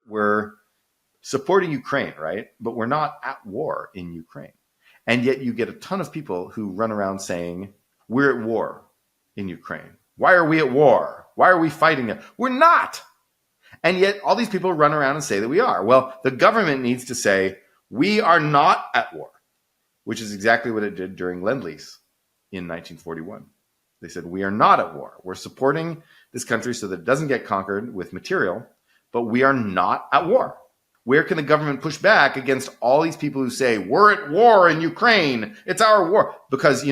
we're supporting Ukraine, right? But we're not at war in Ukraine. And yet you get a ton of people who run around saying, we're at war in Ukraine. Why are we at war? Why are we fighting it? We're not. And yet all these people run around and say that we are. Well, the government needs to say, we are not at war, which is exactly what it did during Lend-Lease in 1941. They said, we are not at war. We're supporting this country so that it doesn't get conquered with material, but we are not at war. Where can the government push back against all these people who say, we're at war in Ukraine, it's our war? Because,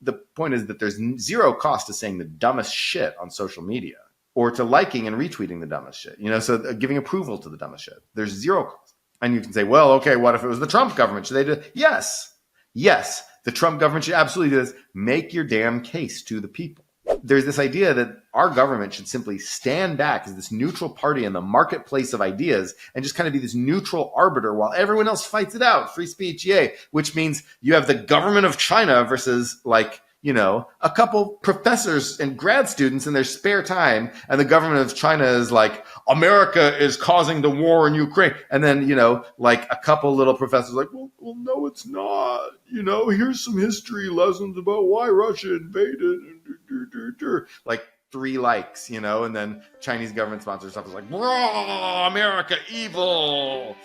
the point is that there's zero cost to saying the dumbest shit on social media or to liking and retweeting the dumbest shit, so giving approval to the dumbest shit. There's zero cost. And you can say, well, okay, what if it was the Trump government? Should they do it? Yes, the Trump government should absolutely do this. Make your damn case to the people. There's this idea that our government should simply stand back as this neutral party in the marketplace of ideas and just kind of be this neutral arbiter while everyone else fights it out. Free speech, yay. Which means you have the government of China versus a couple professors and grad students in their spare time. And the government of China is like, America is causing the war in Ukraine. And then, a couple little professors like, well, no, it's not. Here's some history lessons about why Russia invaded. Like 3 likes, and then Chinese government sponsored stuff is like, raw, America, evil.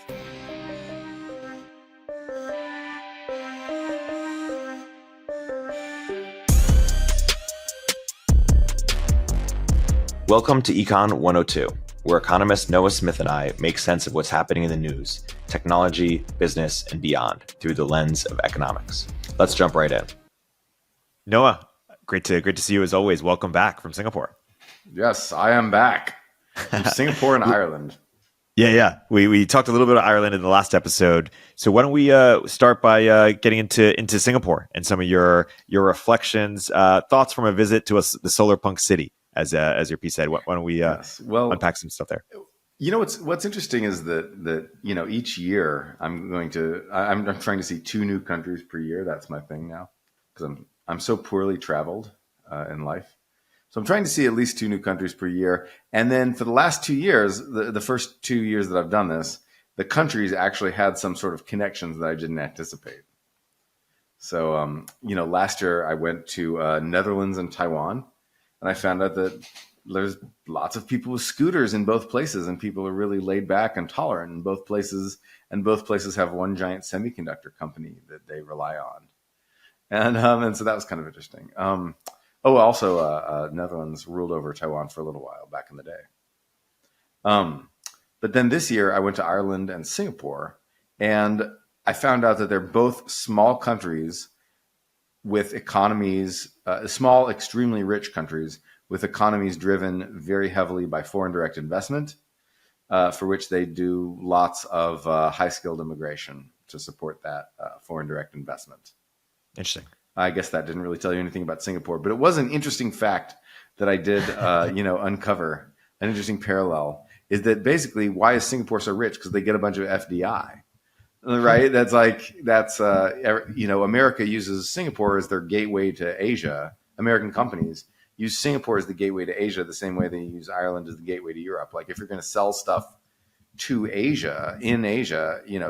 Welcome to Econ 102, where economist Noah Smith and I make sense of what's happening in the news, technology, business, and beyond through the lens of economics. Let's jump right in. Noah, great to see you as always. Welcome back from Singapore. Yes, I am back from Singapore and Ireland. Yeah. We talked a little bit about Ireland in the last episode. So why don't we start by getting into Singapore and some of your reflections, thoughts from a visit to the solar punk city, as your piece said. Why don't we unpack some stuff there? What's interesting is that each year I'm trying to see 2 new countries per year. That's my thing now because I'm so poorly traveled in life. So I'm trying to see at least 2 new countries per year. And then for the last 2 years, the first 2 years that I've done this, the countries actually had some sort of connections that I didn't anticipate. So, last year I went to Netherlands and Taiwan, and I found out that there's lots of people with scooters in both places, and people are really laid back and tolerant in both places. And both places have one giant semiconductor company that they rely on. And so that was kind of interesting. Also, Netherlands ruled over Taiwan for a little while back in the day. But then this year, I went to Ireland and Singapore, and I found out that they're both small countries with economies, small, extremely rich countries with economies driven very heavily by foreign direct investment, for which they do lots of high-skilled immigration to support that foreign direct investment. Interesting. I guess that didn't really tell you anything about Singapore, but it was an interesting fact that I did, uncover. An interesting parallel is that basically, why is Singapore so rich? Because they get a bunch of FDI, right? America uses Singapore as their gateway to Asia. American companies use Singapore as the gateway to Asia the same way they use Ireland as the gateway to Europe. Like if you're going to sell stuff to Asia,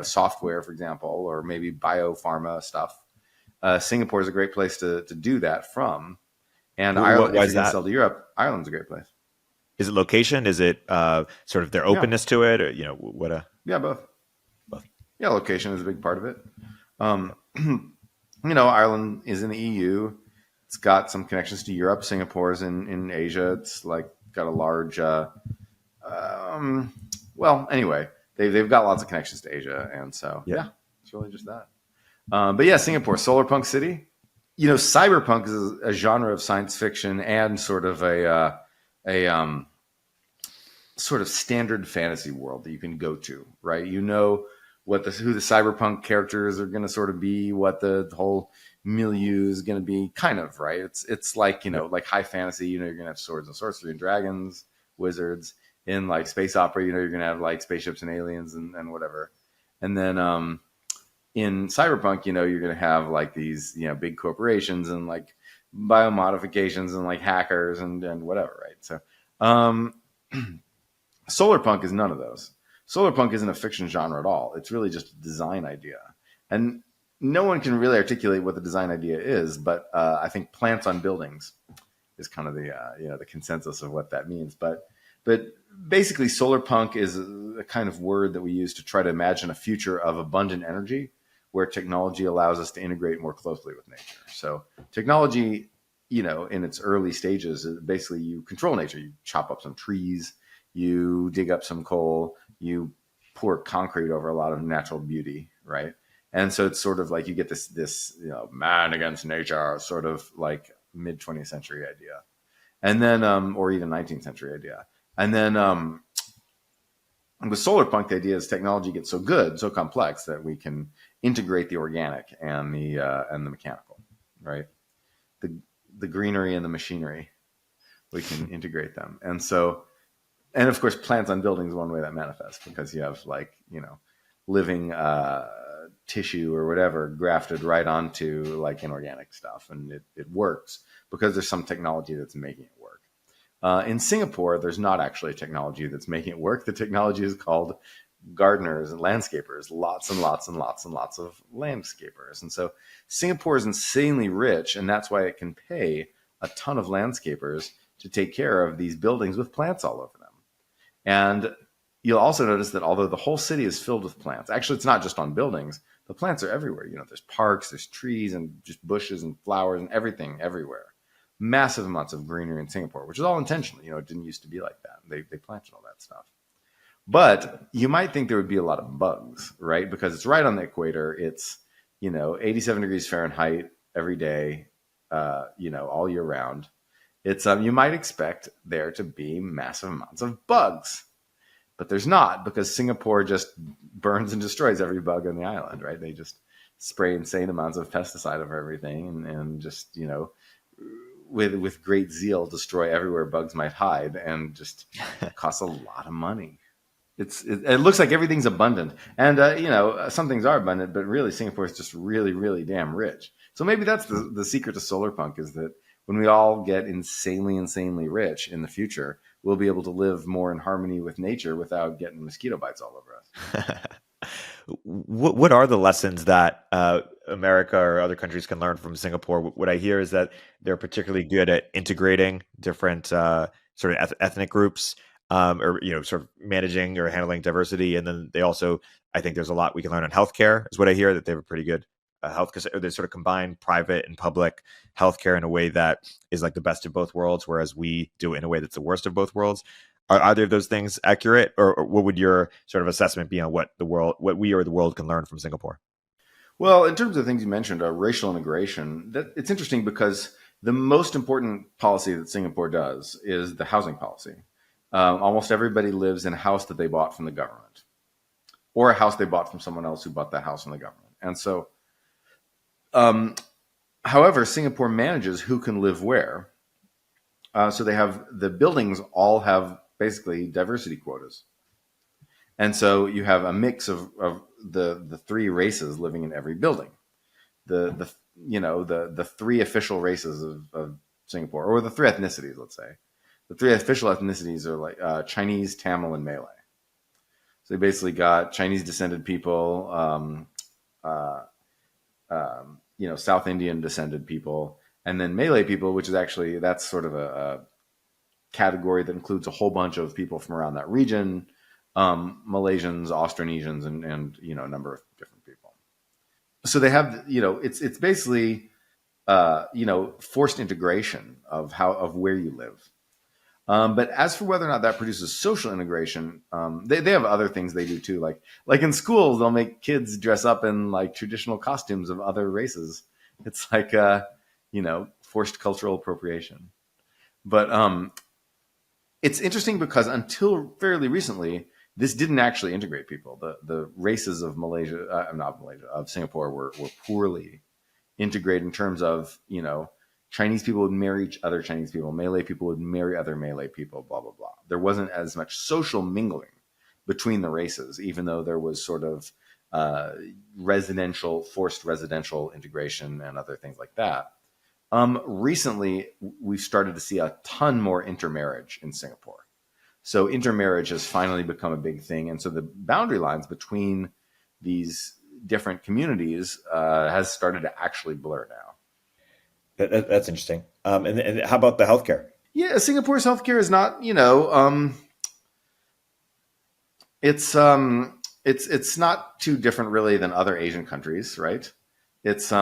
software, for example, or maybe biopharma stuff, Singapore is a great place to do that from. And Ireland, if you're going to sell to Europe, Ireland's a great place. Is it location? Is it sort of their openness to it? Or, what? Yeah, both. Yeah, location is a big part of it. Ireland is in the EU. It's got some connections to Europe. Singapore is in Asia. It's got a large. Anyway, they've got lots of connections to Asia, and so it's really just that. But yeah, Singapore, solar punk city. Cyberpunk is a genre of science fiction and sort of a sort of standard fantasy world that you can go to, right? who the cyberpunk characters are going to sort of be, what the whole milieu is going to be, kind of, right? It's like, like high fantasy, you're going to have swords and sorcery and dragons, wizards. In like space opera, you're going to have like spaceships and aliens and whatever. And then in cyberpunk, you're going to have like these, big corporations and like biomodifications and like hackers and whatever, right? So solar punk is none of those. solar punk isn't a fiction genre at all. It's really just a design idea. And no one can really articulate what the design idea is, but I think plants on buildings is kind of the consensus of what that means. But basically, solar punk is a kind of word that we use to try to imagine a future of abundant energy where technology allows us to integrate more closely with nature. So technology, in its early stages, basically you control nature. You chop up some trees, you dig up some coal, you pour concrete over a lot of natural beauty, right? And so it's sort of like you get this man against nature sort of like mid 20th century idea, and then or even 19th century idea, and then with solar punk, the idea is technology gets so good, so complex that we can integrate the organic and the mechanical, right? The greenery and the machinery, we can integrate them, and of course, plants on buildings is one way that manifests, because you have living tissue or whatever grafted right onto like inorganic stuff, and it works because there's some technology that's making it work. In Singapore, there's not actually a technology that's making it work. The technology is called gardeners and landscapers, lots and lots and lots and lots of landscapers. And so Singapore is insanely rich, and that's why it can pay a ton of landscapers to take care of these buildings with plants all over them. And you'll also notice that although the whole city is filled with plants, actually it's not just on buildings, the plants are everywhere. There's parks, there's trees, and just bushes and flowers and everything everywhere. Massive amounts of greenery in Singapore, which is all intentional. It didn't used to be like that. They planted all that stuff. But you might think there would be a lot of bugs, right? Because it's right on the equator. It's, 87 degrees Fahrenheit every day, all year round. It's you might expect there to be massive amounts of bugs. But there's not, because Singapore just burns and destroys every bug on the island, right? They just spray insane amounts of pesticide over everything and just, with great zeal, destroy everywhere bugs might hide, and just costs a lot of money. It looks like everything's abundant, and some things are abundant, but really Singapore is just really, really damn rich. So maybe that's the secret to solar punk, is that when we all get insanely rich in the future, we'll be able to live more in harmony with nature without getting mosquito bites all over us. What are the lessons that America or other countries can learn from Singapore? What I hear is that they're particularly good at integrating different sort of ethnic groups, or sort of managing or handling diversity. And then they also, I think there's a lot we can learn on healthcare, is what I hear, that they have a pretty good health, because they sort of combine private and public healthcare in a way that is like the best of both worlds, whereas we do it in a way that's the worst of both worlds. Are either of those things accurate, or what would your sort of assessment be on what we or the world can learn from Singapore? Well, in terms of the things you mentioned, racial integration, it's interesting because the most important policy that Singapore does is the housing policy. Almost everybody lives in a house that they bought from the government, or a house they bought from someone else who bought that house from the government. And so, however, Singapore manages who can live where. So they have, the buildings all have basically diversity quotas. And so you have a mix of the three races living in every building. The three official races of Singapore, or the three ethnicities, let's say. The three official ethnicities are like Chinese, Tamil, and Malay. So they basically got Chinese descended people, South Indian descended people, and then Malay people, which is actually, that's sort of a category that includes a whole bunch of people from around that region, Malaysians, Austronesians, and a number of different people. So they have, it's basically, forced integration of where you live. But as for whether or not that produces social integration, they have other things they do too. Like in schools, they'll make kids dress up in like traditional costumes of other races. It's like, forced cultural appropriation. But it's interesting because until fairly recently, this didn't actually integrate people. The races of of Singapore were poorly integrated in terms of, Chinese people would marry other Chinese people, Malay people would marry other Malay people, blah, blah, blah. There wasn't as much social mingling between the races, even though there was sort of forced residential integration and other things like that. Recently, we've started to see a ton more intermarriage in Singapore. So intermarriage has finally become a big thing. And so the boundary lines between these different communities has started to actually blur now. That's interesting. And how about the healthcare? Yeah, Singapore's healthcare is not, it's not too different really than other Asian countries, right? It's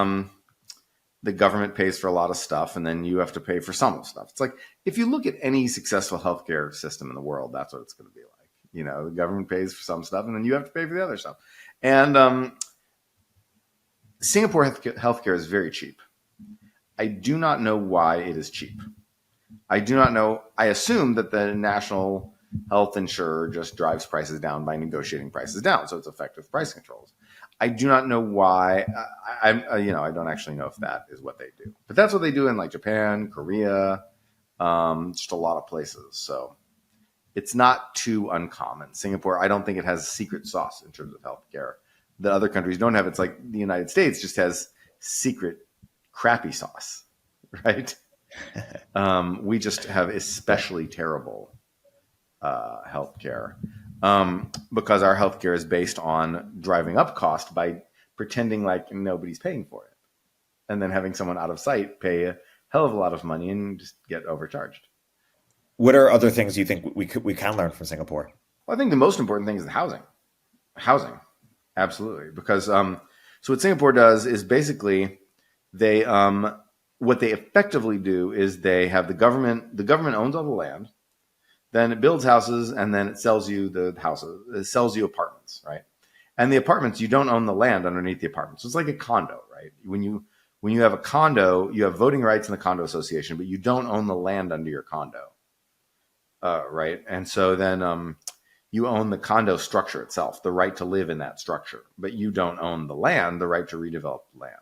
the government pays for a lot of stuff, and then you have to pay for some of the stuff. It's like if you look at any successful healthcare system in the world, that's what it's going to be like. The government pays for some stuff, and then you have to pay for the other stuff. And Singapore healthcare is very cheap. I do not know why it is cheap. I do not know. I assume that the national health insurer just drives prices down by negotiating prices down, so it's effective price controls. I do not know why. I don't actually know if that is what they do, but that's what they do in like Japan, Korea, just a lot of places. So it's not too uncommon. Singapore, I don't think it has a secret sauce in terms of healthcare that other countries don't have. It's like the United States just has secret crappy sauce, right? We just have especially terrible healthcare. Because our healthcare is based on driving up cost by pretending like nobody's paying for it, and then having someone out of sight pay a hell of a lot of money and just get overcharged. What are other things you think we can learn from Singapore? Well, I think the most important thing is the housing, absolutely. Because so what Singapore does is basically they what they effectively do is they have the government owns all the land. Then it builds houses, and then it sells you the houses. It sells you apartments, right? And the apartments, you don't own the land underneath the apartments. So it's like a condo, right? When you have a condo, you have voting rights in the condo association, but you don't own the land under your condo, right? And so then you own the condo structure itself, the right to live in that structure, but you don't own the land, the right to redevelop the land.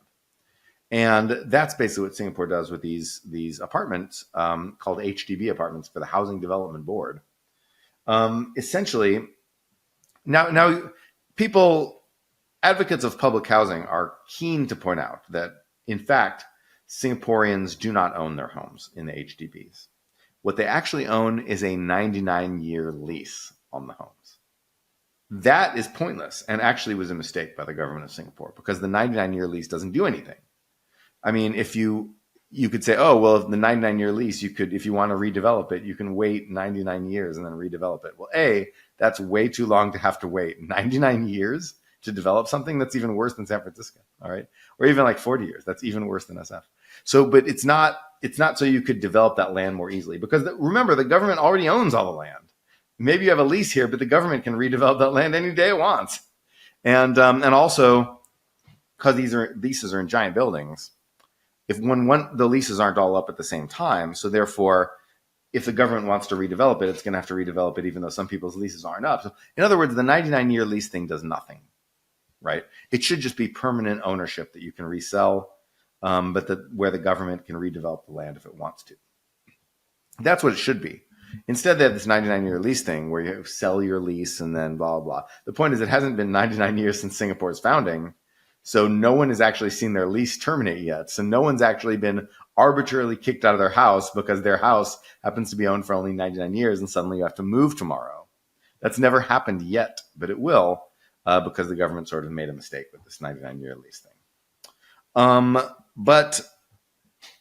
And that's basically what Singapore does with these apartments called HDB apartments for the Housing Development Board. Essentially, now people, advocates of public housing are keen to point out that, in fact, Singaporeans do not own their homes in the HDBs. What they actually own is a 99-year lease on the homes. That is pointless and actually was a mistake by the government of Singapore because the 99-year lease doesn't do anything. I mean, if you could say, oh, well, if the 99-year lease, if you want to redevelop it, you can wait 99 years and then redevelop it. Well, that's way too long to have to wait 99 years to develop something. That's even worse than San Francisco. All right. Or even like 40 years. That's even worse than SF. So, but it's not so you could develop that land more easily because remember, the government already owns all the land. Maybe you have a lease here, but the government can redevelop that land any day it wants. And also because these leases are in giant buildings, if the leases aren't all up at the same time, so therefore, if the government wants to redevelop it, it's going to have to redevelop it, even though some people's leases aren't up. So, in other words, the 99-year lease thing does nothing, right? It should just be permanent ownership that you can resell, but where the government can redevelop the land if it wants to. That's what it should be. Instead, they have this 99-year lease thing where you sell your lease and then blah, blah, blah. The point is it hasn't been 99 years since Singapore's founding. So no one has actually seen their lease terminate yet. So no one's actually been arbitrarily kicked out of their house because their house happens to be owned for only 99 years and suddenly you have to move tomorrow. That's never happened yet, but it will because the government sort of made a mistake with this 99-year lease thing. But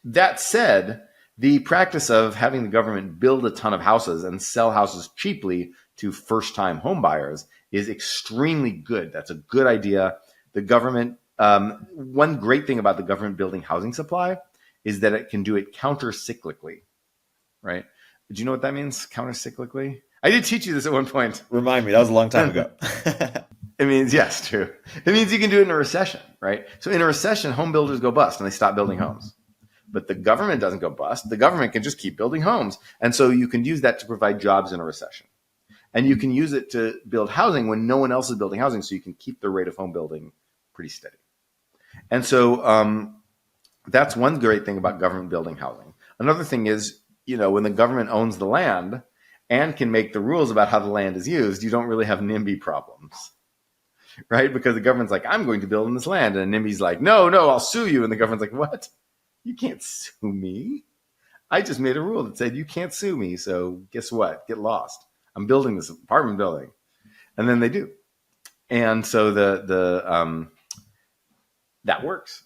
that said, the practice of having the government build a ton of houses and sell houses cheaply to first-time home buyers is extremely good. That's a good idea. The government, one great thing about the government building housing supply is that it can do it counter-cyclically, right? Do you know what that means, counter-cyclically? I did teach you this at one point. Remind me, that was a long time ago. It means, yes, true. It means you can do it in a recession, right? So in a recession, home builders go bust and they stop building homes. But the government doesn't go bust. The government can just keep building homes. And so you can use that to provide jobs in a recession. And you can use it to build housing when no one else is building housing, so you can keep the rate of home building pretty steady. And so that's one great thing about government building housing. Another thing is, when the government owns the land and can make the rules about how the land is used, you don't really have NIMBY problems, right? Because the government's like, I'm going to build on this land. And NIMBY's like, no, I'll sue you. And the government's like, what? You can't sue me. I just made a rule that said you can't sue me. So guess what? Get lost. I'm building this apartment building. And then they do. And so that works.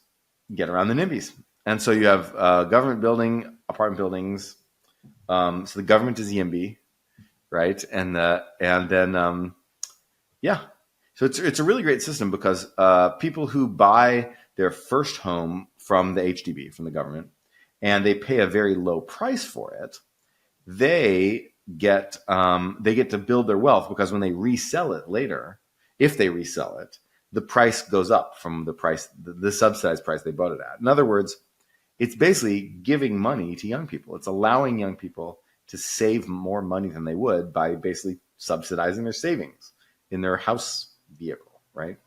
Get around the NIMBYs. And so you have government building, apartment buildings. So the government is YIMBY, right? And then So it's a really great system because people who buy their first home from the HDB, from the government, and they pay a very low price for it, they get to build their wealth, because when they resell it later, if they resell it, the price goes up from the subsidized price they bought it at. In other words, it's basically giving money to young people. It's allowing young people to save more money than they would by basically subsidizing their savings in their house vehicle, right?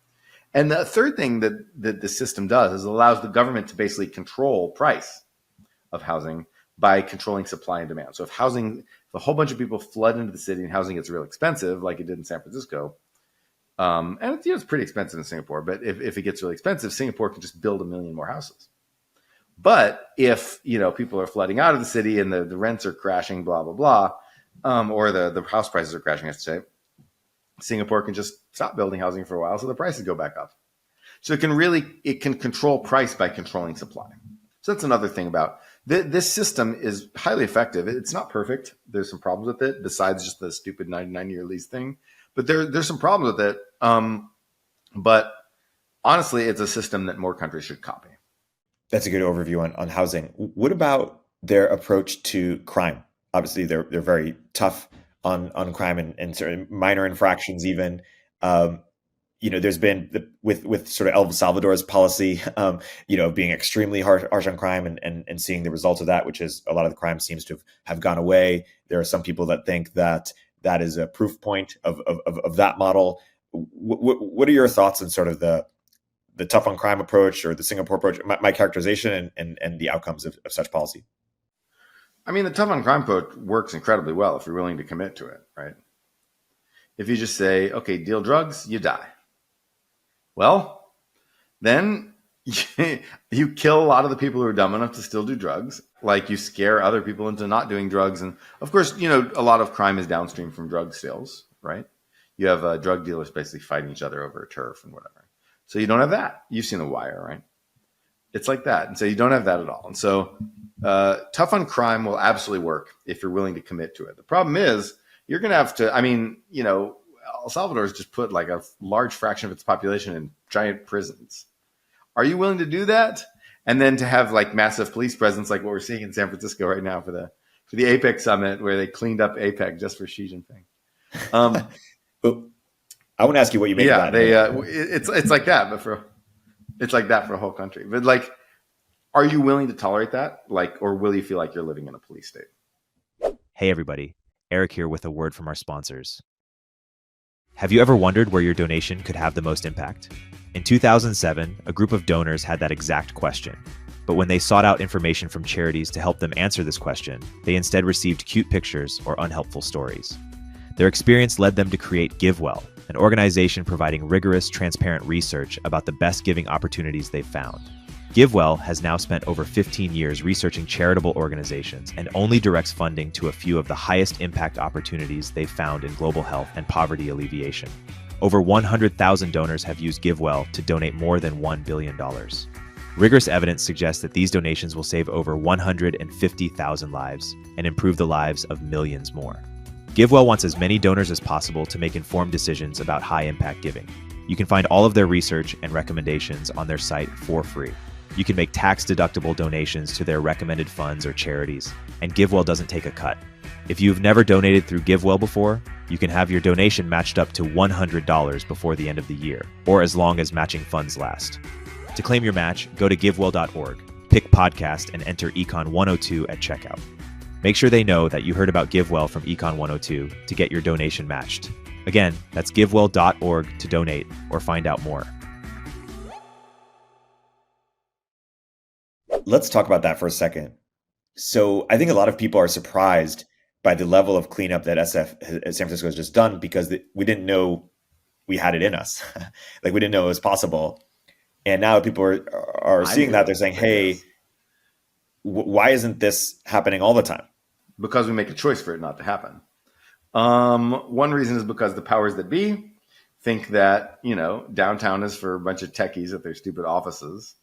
And the third thing that the system does is it allows the government to basically control price of housing by controlling supply and demand. So if a whole bunch of people flood into the city and housing gets real expensive, like it did in San Francisco, and it's pretty expensive in Singapore, but if it gets really expensive, Singapore can just build 1 million more houses. But if people are flooding out of the city and the rents are crashing, blah blah blah, or the house prices are crashing, I should say, Singapore can just stop building housing for a while, so the prices go back up. So it can control price by controlling supply. So that's another thing about this system is highly effective. It's not perfect. There's some problems with it besides just the stupid 99-year lease thing. But there's some problems with it. But honestly, it's a system that more countries should copy. That's a good overview on housing. What about their approach to crime? Obviously, they're very tough on crime and sort of minor infractions even. There's been with sort of El Salvador's policy, being extremely harsh on crime and seeing the results of that, which is a lot of the crime seems to have gone away. There are some people that think that is a proof point of that model. What are your thoughts on sort of the tough on crime approach or the Singapore approach, my characterization and the outcomes of such policy? I mean, the tough on crime approach works incredibly well if you're willing to commit to it, right? If you just say, okay, deal drugs, you die. Well, then you kill a lot of the people who are dumb enough to still do drugs. Like you scare other people into not doing drugs. And of course, a lot of crime is downstream from drug sales, right? You have drug dealers basically fighting each other over turf and whatever. So you don't have that. You've seen The Wire, right? It's like that. And so you don't have that at all. And so tough on crime will absolutely work if you're willing to commit to it. The problem is you're going to have to, El Salvador has just put like a large fraction of its population in giant prisons. Are you willing to do that? And then to have like massive police presence like what we're seeing in San Francisco right now for the APEC summit where they cleaned up APEC just for Xi Jinping. I want to ask you what you make of that. It's like that, but it's like that for a whole country. But like, are you willing to tolerate that? Like, or will you feel like you're living in a police state? Hey everybody, Erik here with a word from our sponsors. Have you ever wondered where your donation could have the most impact? In 2007, a group of donors had that exact question. But when they sought out information from charities to help them answer this question, they instead received cute pictures or unhelpful stories. Their experience led them to create GIVEWELL, an organization providing rigorous, transparent research about the best giving opportunities they've found. GIVEWELL has now spent over 15 years researching charitable organizations and only directs funding to a few of the highest impact opportunities they've found in global health and poverty alleviation. Over 100,000 donors have used GIVEWELL to donate more than $1 billion. Rigorous evidence suggests that these donations will save over 150,000 lives and improve the lives of millions more. GIVEWELL wants as many donors as possible to make informed decisions about high-impact giving. You can find all of their research and recommendations on their site for free. You can make tax-deductible donations to their recommended funds or charities, and GIVEWELL doesn't take a cut. If you've never donated through GIVEWELL before, you can have your donation matched up to $100 before the end of the year, or as long as matching funds last. To claim your match, go to givewell.org, pick podcast, and enter Econ 102 at checkout. Make sure they know that you heard about GiveWell from Econ 102 to get your donation matched. Again, that's givewell.org to donate or find out more. Let's talk about that for a second. So I think a lot of people are surprised by the level of cleanup that San Francisco has just done because we didn't know we had it in us. Like we didn't know it was possible. And now people are seeing that. They're saying, hey, why isn't this happening all the time? Because we make a choice for it not to happen. One reason is because the powers that be think that, downtown is for a bunch of techies at their stupid offices.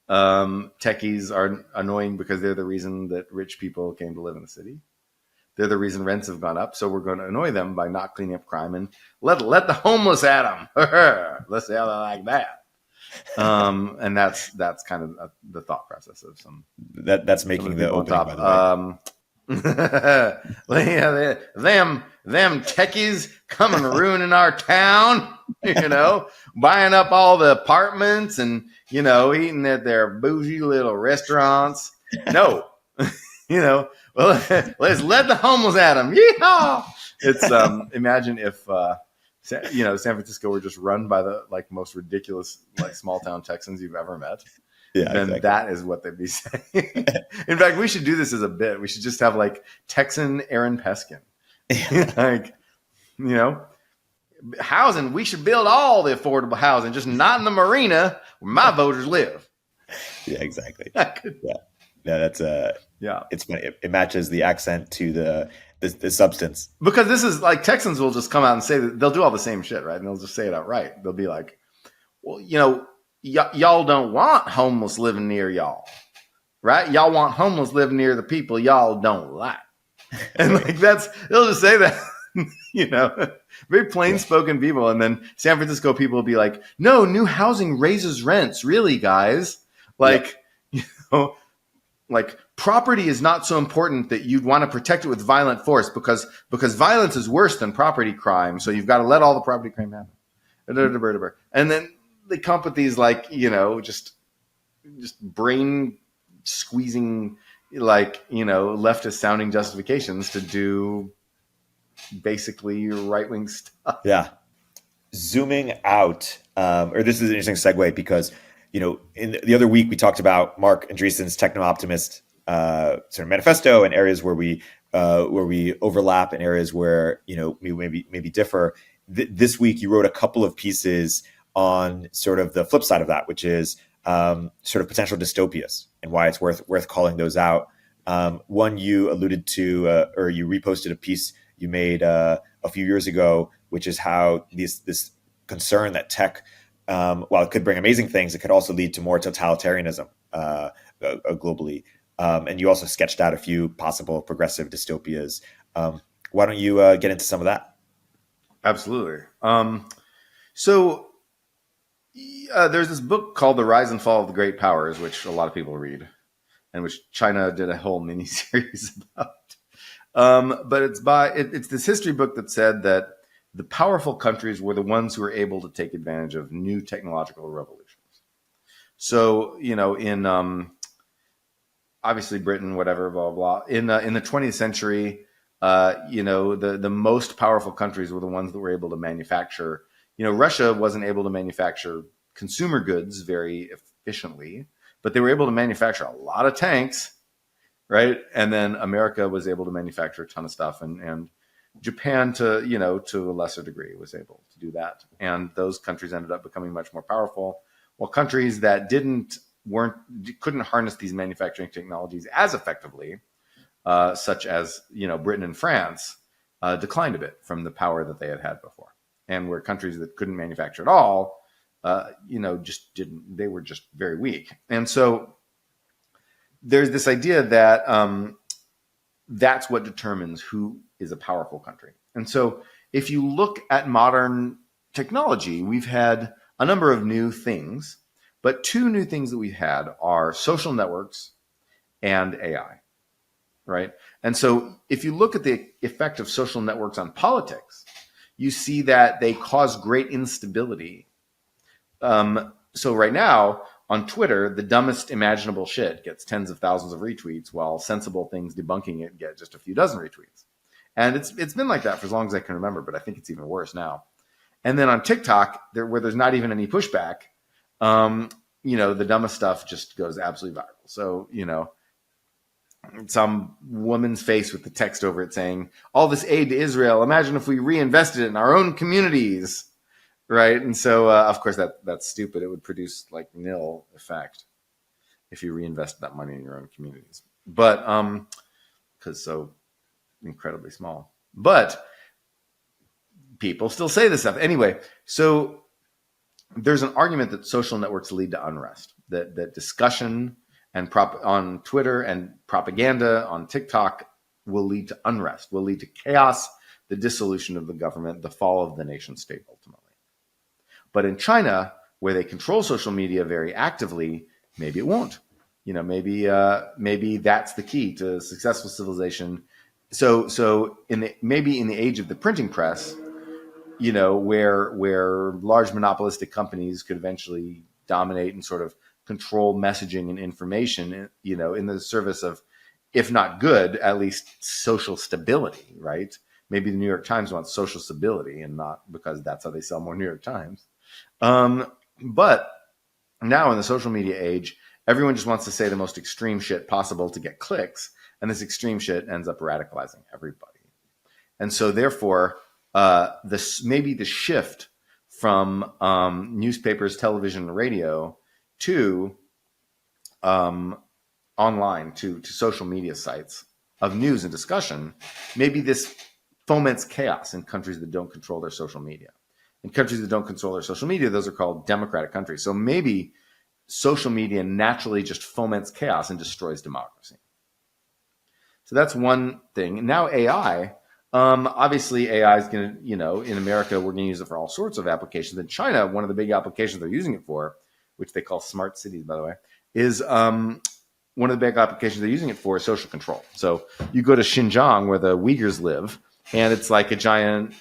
Techies are annoying because they're the reason that rich people came to live in the city. They're the reason rents have gone up. So we're going to annoy them by not cleaning up crime and let the homeless at them. Let's say I like that. And that's kind of the thought process of that's making the opening. Top. By the way. them techies coming ruining our town. Buying up all the apartments and eating at their bougie little restaurants. No, well, let's let the homeless at them. Yeehaw! It's imagine if San Francisco were just run by the most ridiculous small town Texans you've ever met. Yeah, then exactly. That is what they'd be saying. In fact, we should do this as a bit. We should just have Texan Aaron Peskin. Housing. We should build all the affordable housing, just not in the marina where my voters live. Yeah, exactly. Yeah, that's yeah. It's funny. It matches the accent to the substance. Because this is Texans will just come out and say that they'll do all the same shit, right? And they'll just say it outright. They'll be like, well, y'all don't want homeless living near y'all, right? Y'all want homeless living near the people y'all don't like. And they'll just say that, very plain spoken people. And then San Francisco people will be like, no, new housing raises rents. Really, guys? Property is not so important that you'd want to protect it with violent force because violence is worse than property crime. So you've got to let all the property crime happen. And then they come up with these just brain squeezing leftist sounding justifications to do basically right-wing stuff. Yeah. Zooming out, or this is an interesting segue because, in the other week we talked about Mark Andreessen's techno-optimist sort of manifesto and areas where we overlap and areas where, we maybe differ. This week you wrote a couple of pieces on sort of the flip side of that, which is sort of potential dystopias and why it's worth calling those out. One you alluded to, or you reposted a piece you made a few years ago, which is how this concern that tech, while it could bring amazing things, it could also lead to more totalitarianism globally. And you also sketched out a few possible progressive dystopias. Why don't you get into some of that? Absolutely. So there's this book called The Rise and Fall of the Great Powers, which a lot of people read, and which China did a whole mini-series about. But it's this history book that said that the powerful countries were the ones who were able to take advantage of new technological revolutions. So, in obviously Britain, whatever, blah, blah, blah. In the 20th century, the most powerful countries were the ones that were able to manufacture. Russia wasn't able to manufacture consumer goods very efficiently, but they were able to manufacture a lot of tanks, right? And then America was able to manufacture a ton of stuff, and Japan, to a lesser degree, was able to do that. And those countries ended up becoming much more powerful, while countries that couldn't harness these manufacturing technologies as effectively, such as Britain and France, declined a bit from the power that they had before. And where countries that couldn't manufacture at all, just didn't. They were just very weak. And so there's this idea that that's what determines who is a powerful country. And so if you look at modern technology, we've had a number of new things, but two new things that we've had are social networks and AI, right? And so if you look at the effect of social networks on politics, you see that they cause great instability. So right now on Twitter, the dumbest imaginable shit gets tens of thousands of retweets, while sensible things debunking it get just a few dozen retweets. And it's been like that for as long as I can remember, but I think it's even worse now. And then on TikTok, where there's not even any pushback, the dumbest stuff just goes absolutely viral. So, some woman's face with the text over it saying, all this aid to Israel, imagine if we reinvested it in our own communities, right? And so, of course, that's stupid. It would produce nil effect if you reinvested that money in your own communities. But because so incredibly small. But people still say this stuff. Anyway, so there's an argument that social networks lead to unrest, that discussion and on Twitter and propaganda on TikTok will lead to unrest, will lead to chaos, the dissolution of the government, the fall of the nation state ultimately. But in China, where they control social media very actively, maybe it won't. Maybe that's the key to successful civilization. So maybe in the age of the printing press, where large monopolistic companies could eventually dominate and sort of control messaging and information, in the service of, if not good, at least social stability, right? Maybe the New York Times wants social stability, and not because that's how they sell more New York Times. But now in the social media age, everyone just wants to say the most extreme shit possible to get clicks, and this extreme shit ends up radicalizing everybody. And so therefore, maybe the shift from newspapers, television, and radio to online, to social media sites of news and discussion, maybe this foments chaos in countries that don't control their social media. In countries that don't control their social media, those are called democratic countries. So maybe social media naturally just foments chaos and destroys democracy. So that's one thing. Now AI, obviously AI is going to, in America, we're going to use it for all sorts of applications. In China, one of the big applications they're using it for, which they call smart cities, by the way, is one of the big applications they're using it for is social control. So you go to Xinjiang, where the Uyghurs live, and it's like a giant,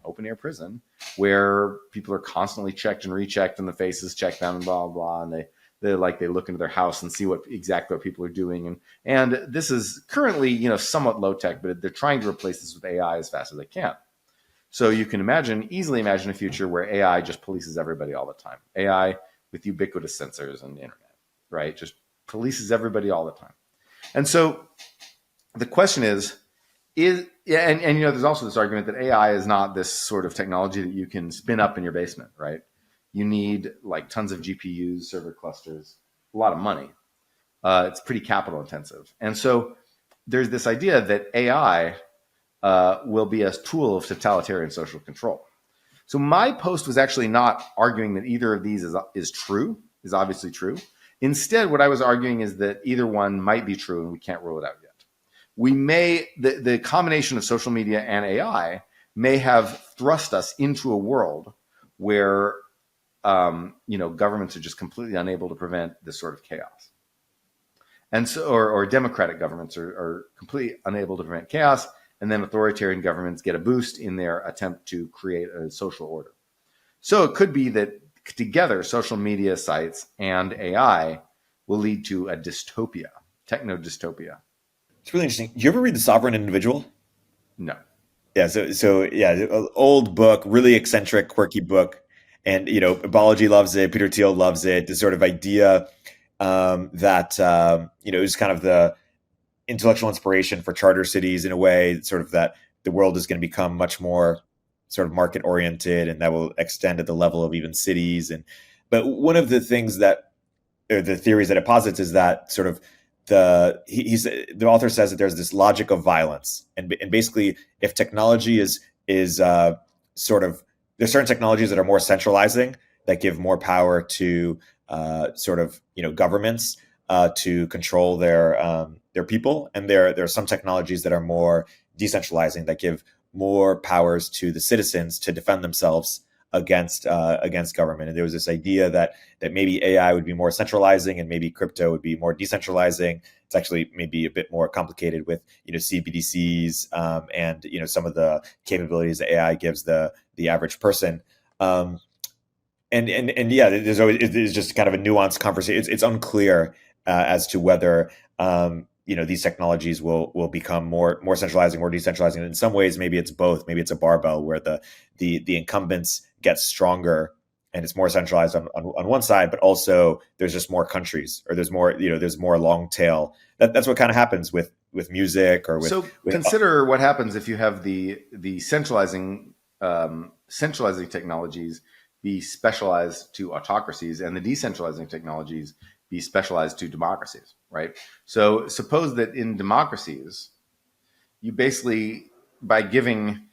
open air prison where people are constantly checked and rechecked in the faces, checked down and blah, blah, and they look into their house and see exactly what people are doing. And this is currently, somewhat low tech, but they're trying to replace this with AI as fast as they can. So you can easily imagine a future where AI just polices everybody all the time. AI with ubiquitous sensors and the internet, right? Just polices everybody all the time. And so the question is there's also this argument that AI is not this sort of technology that you can spin up in your basement, right? You need like tons of GPUs, server clusters, a lot of money. It's pretty capital intensive. And so there's this idea that AI will be a tool of totalitarian social control. So my post was actually not arguing that either of these is true, is obviously true. Instead, what I was arguing is that either one might be true and we can't rule it out yet. The combination of social media and AI may have thrust us into a world where, governments are just completely unable to prevent this sort of chaos. And so, or democratic governments are completely unable to prevent chaos. And then authoritarian governments get a boost in their attempt to create a social order. So it could be that together, social media sites and AI will lead to a dystopia, techno-dystopia. It's really interesting. Do you ever read The Sovereign Individual? No. Yeah. So old book, really eccentric, quirky book. And, Balaji loves it. Peter Thiel loves it. The sort of idea that, is kind of the intellectual inspiration for charter cities in a way, sort of that the world is going to become much more sort of market oriented, and that will extend at the level of even cities. But one of the things the theories that it posits is that sort of the author says that there's this logic of violence, and basically if technology is sort of, there's certain technologies that are more centralizing, that give more power to governments to control their people, and there are some technologies that are more decentralizing, that give more powers to the citizens to defend themselves against government. And there was this idea that maybe AI would be more centralizing and maybe crypto would be more decentralizing. It's actually maybe a bit more complicated with CBDCs and some of the capabilities that AI gives the average person. There's just kind of a nuanced conversation. It's unclear as to whether these technologies will become more centralizing or decentralizing. And in some ways, maybe it's both. Maybe it's a barbell where the incumbents get stronger and it's more centralized on one side, but also there's just more countries, or there's more long tail. That's what kind of happens with music or with. So consider what happens if you have the centralizing technologies be specialized to autocracies and the decentralizing technologies be specialized to democracies, right? So suppose that in democracies, you basically, by giving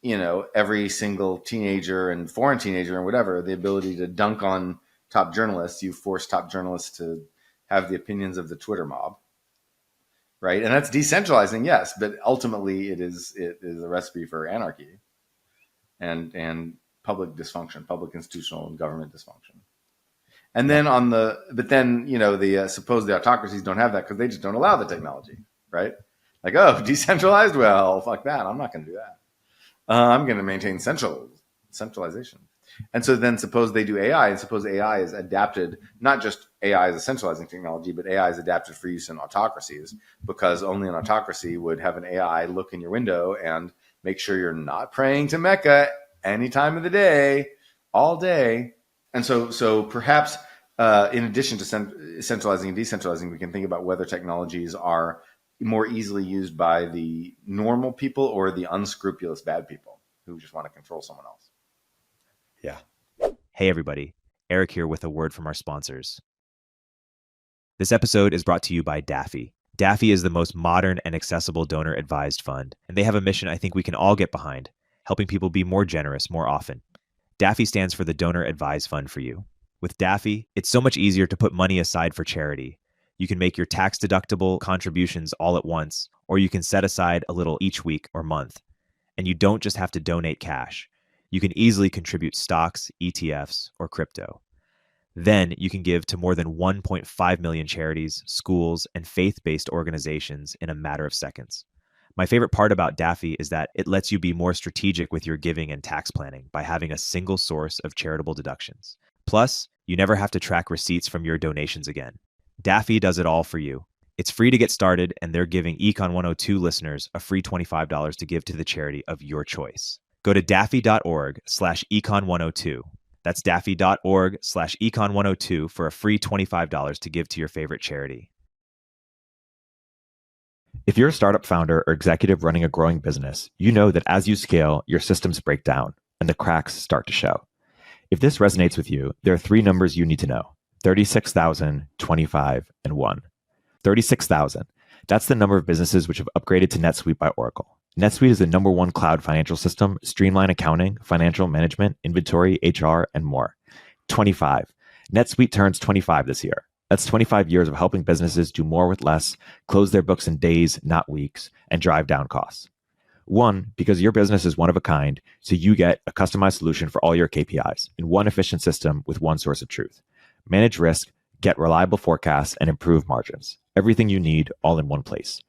every single teenager and foreign teenager and whatever, the ability to dunk on top journalists. You force top journalists to have the opinions of the Twitter mob, right? And that's decentralizing, yes, but ultimately it is a recipe for anarchy and public dysfunction, public institutional and government dysfunction. And then suppose the autocracies don't have that because they just don't allow the technology, right? Like, oh, decentralized? Well, fuck that. I'm not going to do that. I'm going to maintain centralization. And so then suppose they do AI, and suppose AI is adapted, not just AI as a centralizing technology, but AI is adapted for use in autocracies, because only an autocracy would have an AI look in your window and make sure you're not praying to Mecca any time of the day, all day. And so perhaps in addition to centralizing and decentralizing, we can think about whether technologies are more easily used by the normal people or the unscrupulous bad people who just want to control someone else. Yeah. Hey, everybody. Erik here with a word from our sponsors. This episode is brought to you by DAFFY. DAFFY is the most modern and accessible donor-advised fund, and they have a mission I think we can all get behind, helping people be more generous more often. DAFFY stands for the Donor Advised Fund for you. With DAFFY, it's so much easier to put money aside for charity. You can make your tax-deductible contributions all at once, or you can set aside a little each week or month. And you don't just have to donate cash. You can easily contribute stocks, ETFs, or crypto. Then you can give to more than 1.5 million charities, schools, and faith-based organizations in a matter of seconds. My favorite part about DAFFY is that it lets you be more strategic with your giving and tax planning by having a single source of charitable deductions. Plus, you never have to track receipts from your donations again. DAFFY does it all for you. It's free to get started, and they're giving Econ 102 listeners a free $25 to give to the charity of your choice. Go to daffy.org/econ102. That's daffy.org/econ102 for a free $25 to give to your favorite charity. If you're a startup founder or executive running a growing business, you know that as you scale, your systems break down and the cracks start to show. If this resonates with you, there are 3 numbers you need to know: 36,000, 25, and 1. 36,000. That's the number of businesses which have upgraded to NetSuite by Oracle. NetSuite is the #1 cloud financial system, streamline accounting, financial management, inventory, HR, and more. 25. NetSuite turns 25 this year. That's 25 years of helping businesses do more with less, close their books in days, not weeks, and drive down costs. 1, because your business is one of a kind, so you get a customized solution for all your KPIs in one efficient system with one source of truth. Manage risk, get reliable forecasts, and improve margins. Everything you need all in one place.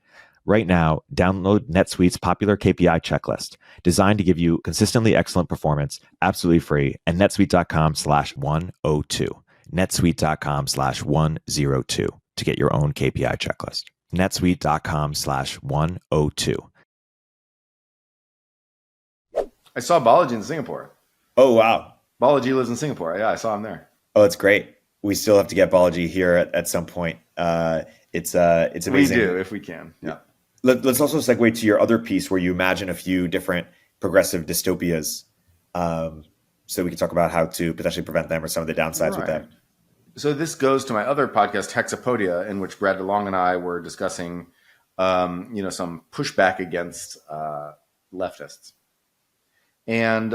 Right now, download NetSuite's popular KPI checklist, designed to give you consistently excellent performance, absolutely free, at netsuite.com/102. netsuite.com/102 to get your own KPI checklist. netsuite.com/102. I saw Balaji in Singapore. Oh, wow. Balaji lives in Singapore. Yeah, I saw him there. Oh, it's great. We still have to get Balaji here at some point. It's amazing. We do, if we can. Yeah. Let's also segue to your other piece where you imagine a few different progressive dystopias, so we can talk about how to potentially prevent them or some of the downsides with them. So this goes to my other podcast, Hexapodia, in which Brad DeLong and I were discussing, some pushback against leftists, and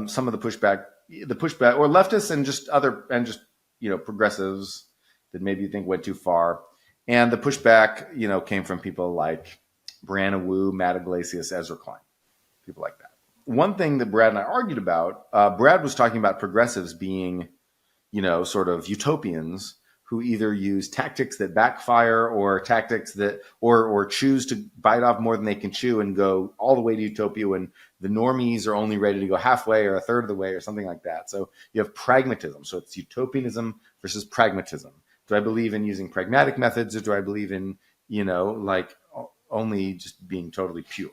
some of the pushback, or leftists and just progressives that maybe you think went too far, and the pushback, came from people like Brianna Wu, Matt Iglesias, Ezra Klein, people like that. One thing that Brad and I argued about, Brad was talking about progressives being, sort of utopians who either use tactics that backfire or tactics that, or choose to bite off more than they can chew and go all the way to utopia when the normies are only ready to go halfway or a third of the way or something like that. So you have pragmatism. So it's utopianism versus pragmatism. Do I believe in using pragmatic methods, or do I believe in, only just being totally pure?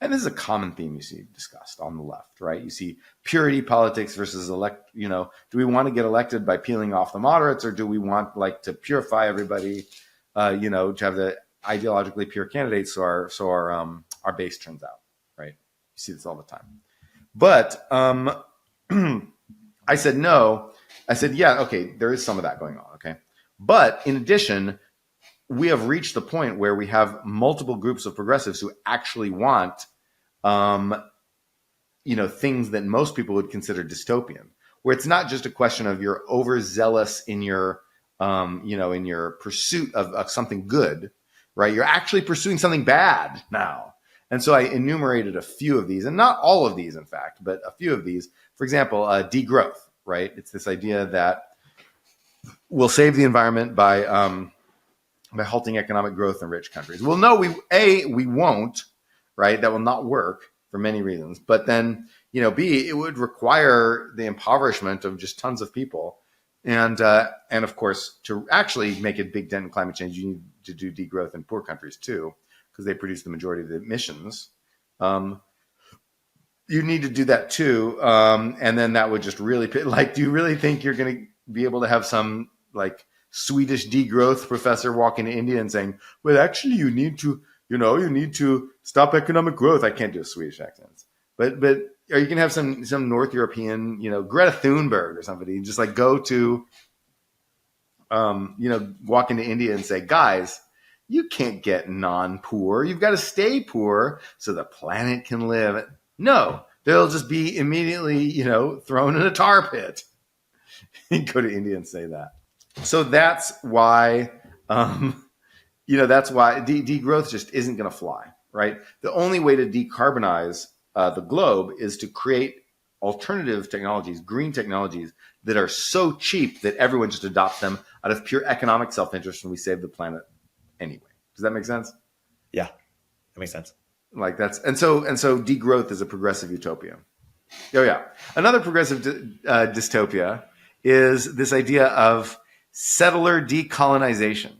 And this is a common theme you see discussed on the left, right? You see purity politics versus do we want to get elected by peeling off the moderates, or do we want to purify everybody, to have the ideologically pure candidates so our base turns out, right? You see this all the time. But I said no. I said, yeah, okay, there is some of that going on, okay? But in addition, we have reached the point where we have multiple groups of progressives who actually want things that most people would consider dystopian, where it's not just a question of you're overzealous in your, in your pursuit of something good, right? You're actually pursuing something bad now. And so I enumerated a few of these, and not all of these, in fact, but a few of these. For example, degrowth, right? It's this idea that we'll save the environment by halting economic growth in rich countries. Well, no, we won't, right? That will not work for many reasons. But then, B, it would require the impoverishment of just tons of people. And of course, to actually make a big dent in climate change, you need to do degrowth in poor countries too, because they produce the majority of the emissions. You need to do that too. And then that would just really, do you really think you're going to be able to have some Swedish degrowth professor walking to India and saying, well, actually you need to stop economic growth. I can't do a Swedish accent, but are you going to have some North European, Greta Thunberg or somebody just go to, walk into India and say, guys, you can't get non-poor. You've got to stay poor so the planet can live. No, they'll just be immediately, thrown in a tar pit. Go to India and say that. So that's why, degrowth just isn't going to fly, right? The only way to decarbonize the globe is to create alternative technologies, green technologies that are so cheap that everyone just adopts them out of pure economic self-interest, and we save the planet anyway. Does that make sense? Yeah, that makes sense. And so degrowth is a progressive utopia. Oh yeah. Another progressive dystopia is this idea of settler decolonization.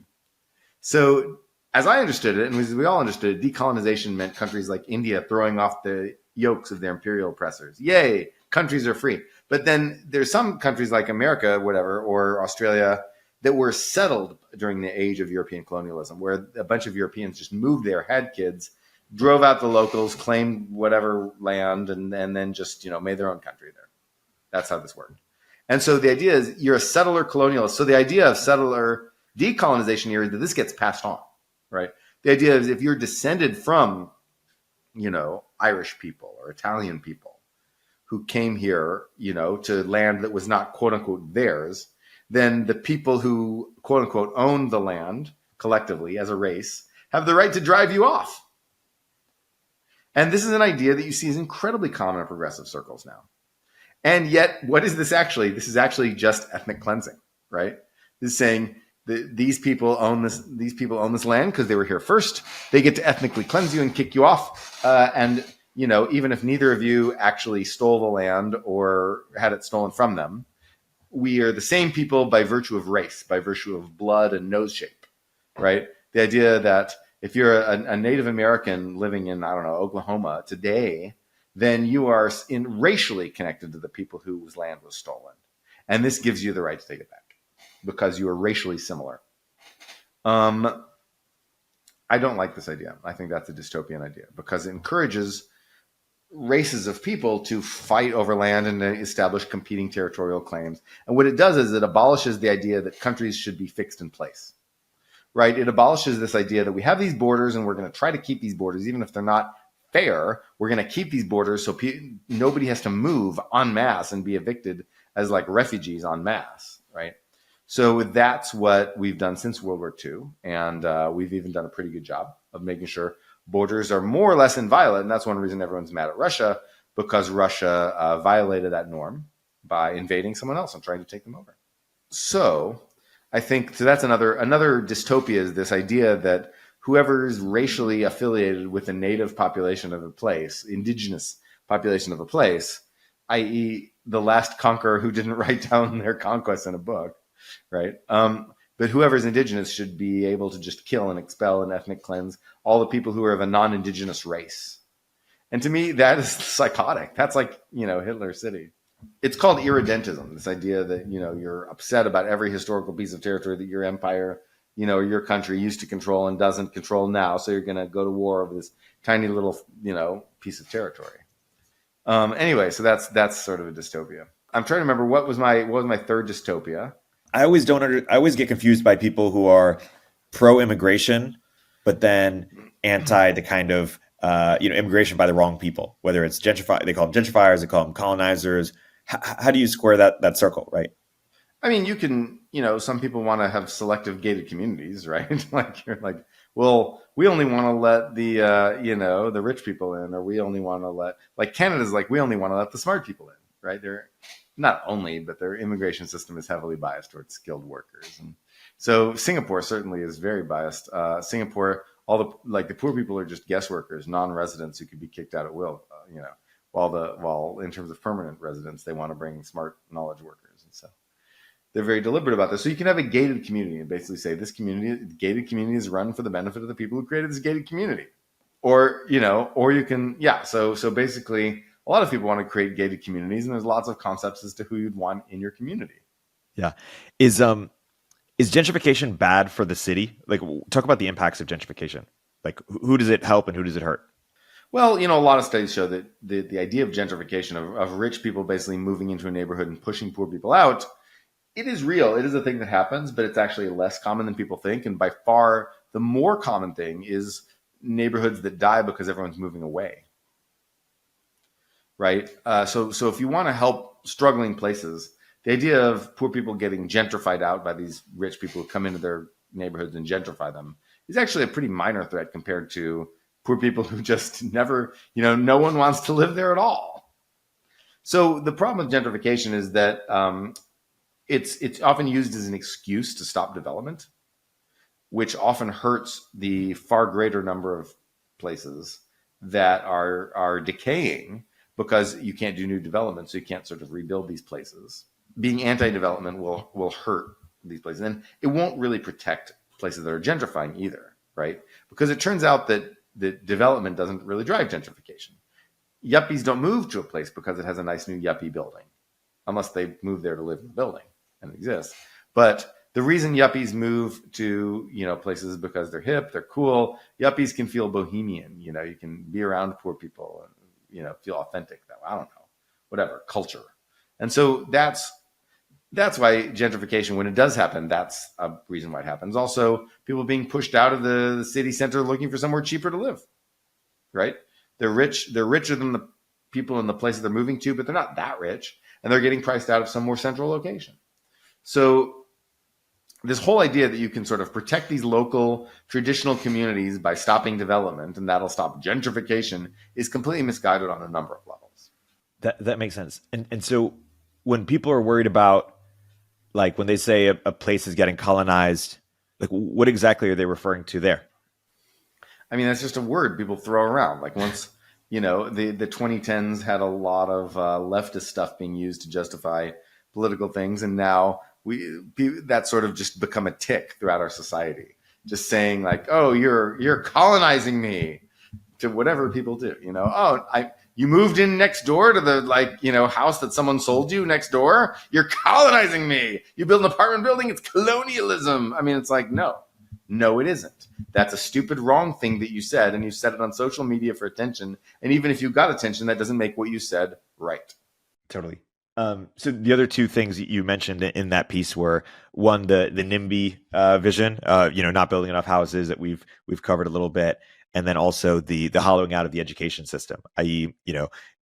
So as I understood it, and as we all understood it, decolonization meant countries like India throwing off the yokes of their imperial oppressors. Yay, countries are free. But then there's some countries like America, whatever, or Australia that were settled during the age of European colonialism, where a bunch of Europeans just moved there, had kids, drove out the locals, claimed whatever land, and then just, made their own country there. That's how this worked. And so the idea is you're a settler colonialist. So the idea of settler decolonization here is that this gets passed on, right? The idea is if you're descended from, Irish people or Italian people who came here, to land that was not quote unquote theirs, then the people who quote unquote own the land collectively as a race have the right to drive you off. And this is an idea that you see is incredibly common in progressive circles now. And yet, what is this actually? This is actually just ethnic cleansing, right? This is saying that these people own this land because they were here first. They get to ethnically cleanse you and kick you off. And even if neither of you actually stole the land or had it stolen from them, we are the same people by virtue of race, by virtue of blood and nose shape, right? The idea that if you're a Native American living in, Oklahoma today, then you are racially connected to the people whose land was stolen. And this gives you the right to take it back because you are racially similar. I don't like this idea. I think that's a dystopian idea because it encourages races of people to fight over land and establish competing territorial claims. And what it does is it abolishes the idea that countries should be fixed in place, right? It abolishes this idea that we have these borders and we're going to try to keep these borders, even if they're not fair. We're going to keep these borders so nobody has to move en masse and be evicted as refugees en masse, right? So that's what we've done since World War II. And we've even done a pretty good job of making sure borders are more or less inviolate. And that's one reason everyone's mad at Russia, because Russia violated that norm by invading someone else and trying to take them over. So I think that's another dystopia, is this idea that whoever is racially affiliated with the native population of a place, indigenous population of a place, i.e. the last conqueror who didn't write down their conquests in a book, right? But whoever's indigenous should be able to just kill and expel and ethnic cleanse all the people who are of a non-indigenous race. And to me, that is psychotic. That's like, Hitler's city. It's called irredentism, this idea that, you're upset about every historical piece of territory that your empire, or your country used to control and doesn't control now. So you're going to go to war over this tiny little, piece of territory. Anyway, so that's sort of a dystopia. I'm trying to remember what was my third dystopia. I always get confused by people who are pro-immigration, but then anti the kind of immigration by the wrong people, whether it's they call them gentrifiers, they call them colonizers. How do you square that circle, right? I mean, you can, some people want to have selective gated communities, right? Like you're like, well, we only want to let the rich people in, or we only want to like Canada's like, we only want to let the smart people in, right? They're not only, but their immigration system is heavily biased towards skilled workers. And so Singapore certainly is very biased. Singapore, the poor people are just guest workers, non-residents who could be kicked out at will, while in terms of permanent residents, they want to bring smart knowledge workers. And so they're very deliberate about this. So you can have a gated community and basically say this gated community is run for the benefit of the people who created this gated community. Or you can, So basically a lot of people want to create gated communities, and there's lots of concepts as to who you'd want in your community. Yeah. Is gentrification bad for the city? Like, talk about the impacts of gentrification. Like, who does it help and who does it hurt? Well, a lot of studies show that the idea of gentrification, of rich people basically moving into a neighborhood and pushing poor people out, it is real. It is a thing that happens, but it's actually less common than people think. And by far, the more common thing is neighborhoods that die because everyone's moving away. Right? So if you want to help struggling places, the idea of poor people getting gentrified out by these rich people who come into their neighborhoods and gentrify them is actually a pretty minor threat compared to poor people who just never, no one wants to live there at all. So the problem with gentrification is that it's often used as an excuse to stop development, which often hurts the far greater number of places that are decaying because you can't do new development, so you can't sort of rebuild these places. Being anti-development will hurt these places, and it won't really protect places that are gentrifying either, right? Because it turns out that the development doesn't really drive gentrification. Yuppies don't move to a place because it has a nice new yuppie building, unless they move there to live in the building and exist. But the reason yuppies move to places is because they're hip, they're cool. Yuppies can feel bohemian. You can be around poor people and feel authentic. That I don't know, whatever culture. And so that's why gentrification, when it does happen, that's a reason why it happens. Also, people being pushed out of the city center looking for somewhere cheaper to live, right? They're rich. They're richer than the people in the places they're moving to, but they're not that rich, and they're getting priced out of some more central location. So this whole idea that you can sort of protect these local traditional communities by stopping development and that'll stop gentrification is completely misguided on a number of levels. That makes sense. And so when people are worried about, like when they say a place is getting colonized, like what exactly are they referring to there? I mean, that's just a word people throw around. Like once, the 2010s had a lot of leftist stuff being used to justify political things. And now that's sort of just become a tick throughout our society. Just saying like, oh, you're colonizing me, to whatever people do, you moved in next door to the house that someone sold you next door. You're colonizing me. You build an apartment building. It's colonialism. I mean, it's like, no, it isn't. That's a stupid, wrong thing that you said. And you said it on social media for attention. And even if you got attention, that doesn't make what you said right. Totally. So the other two things you mentioned in that piece were, one, the NIMBY vision, not building enough houses that we've covered a little bit. And then also the hollowing out of the education system, i.e.,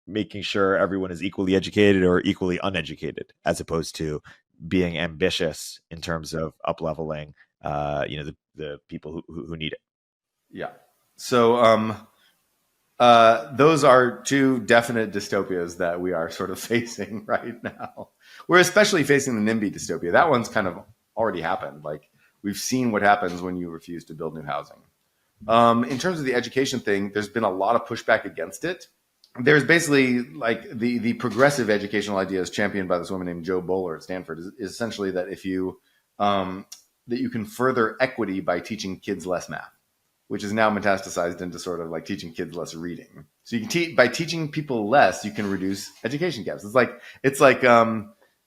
making sure everyone is equally educated or equally uneducated, as opposed to being ambitious in terms of up-leveling, the people who need it. Yeah. So those are two definite dystopias that we are sort of facing right now. We're especially facing the NIMBY dystopia. That one's kind of already happened. Like we've seen what happens when you refuse to build new housing. In terms of the education thing, there's been a lot of pushback against it. There's basically like the progressive educational ideas championed by this woman named Jo Boaler at Stanford is essentially that if you that you can further equity by teaching kids less math, which is now metastasized into sort of like teaching kids less reading. So you can by teaching people less, you can reduce education gaps. It's like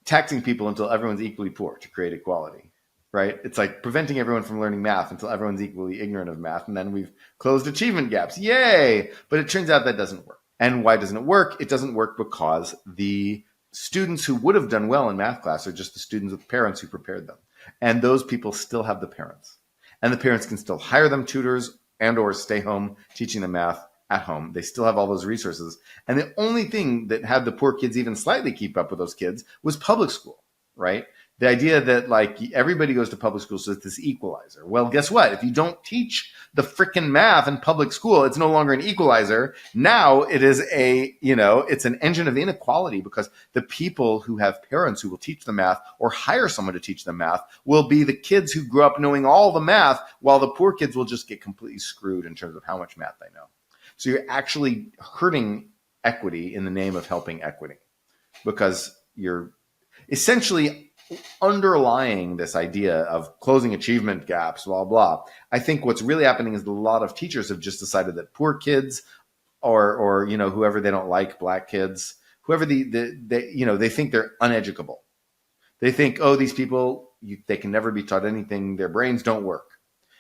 taxing people until everyone's equally poor to create equality. Right? It's like preventing everyone from learning math until everyone's equally ignorant of math. And then we've closed achievement gaps. Yay! But it turns out that doesn't work. And why doesn't it work? It doesn't work because the students who would have done well in math class are just the students with parents who prepared them. And those people still have the parents. And the parents can still hire them tutors and or stay home teaching them math at home. They still have all those resources. And the only thing that had the poor kids even slightly keep up with those kids was public school, right? The idea that like everybody goes to public school, so it's this equalizer. Well, guess what? If you don't teach the frickin' math in public school, it's no longer an equalizer. Now it is it's an engine of inequality, because the people who have parents who will teach them math or hire someone to teach them math will be the kids who grew up knowing all the math, while the poor kids will just get completely screwed in terms of how much math they know. So you're actually hurting equity in the name of helping equity, because you're essentially underlying this idea of closing achievement gaps, blah, blah. I think what's really happening is a lot of teachers have just decided that poor kids or whoever they don't like, black kids, whoever they think they're uneducable. They think, oh, these people, they can never be taught anything. Their brains don't work.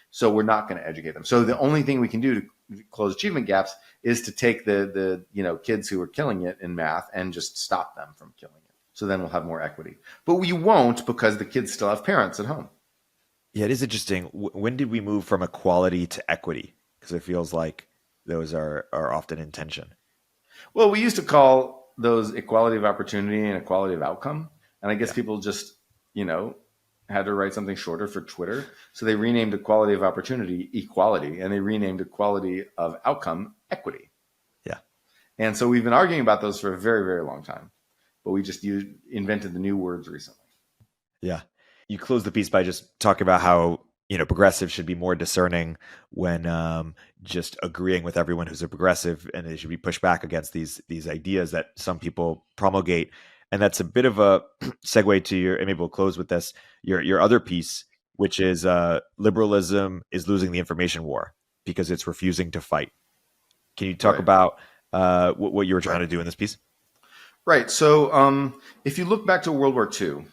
So we're not going to educate them. So the only thing we can do to close achievement gaps is to take the kids who are killing it in math and just stop them from killing it. So then we'll have more equity. But we won't, because the kids still have parents at home. Yeah, it is interesting. When did we move from equality to equity? Because it feels like those are often in tension. Well, we used to call those equality of opportunity and equality of outcome. And I guess people just, had to write something shorter for Twitter. So they renamed equality of opportunity equality, and they renamed equality of outcome equity. Yeah. And so we've been arguing about those for a very, very long time. But we just invented the new words recently. Yeah. You close the piece by just talking about how, progressives should be more discerning when just agreeing with everyone who's a progressive, and they should be pushed back against these ideas that some people promulgate. And that's a bit of a segue to and maybe we'll close with this, your other piece, which is liberalism is losing the information war because it's refusing to fight. Can you talk about what you were trying to do in this piece? Right. So if you look back to World War II,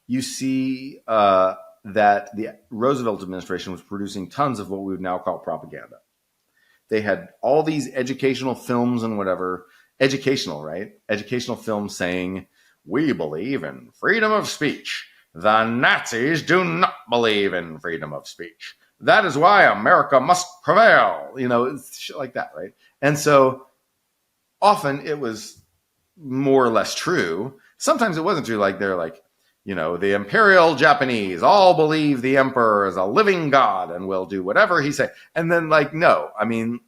you see that the Roosevelt administration was producing tons of what we would now call propaganda. They had all these educational films and whatever, educational films saying, we believe in freedom of speech. The Nazis do not believe in freedom of speech. That is why America must prevail. It's shit like that, right? And so often it was more or less true. Sometimes it wasn't true. Like they're like, the imperial Japanese all believe the emperor is a living god and will do whatever he say. And then like, no, I mean,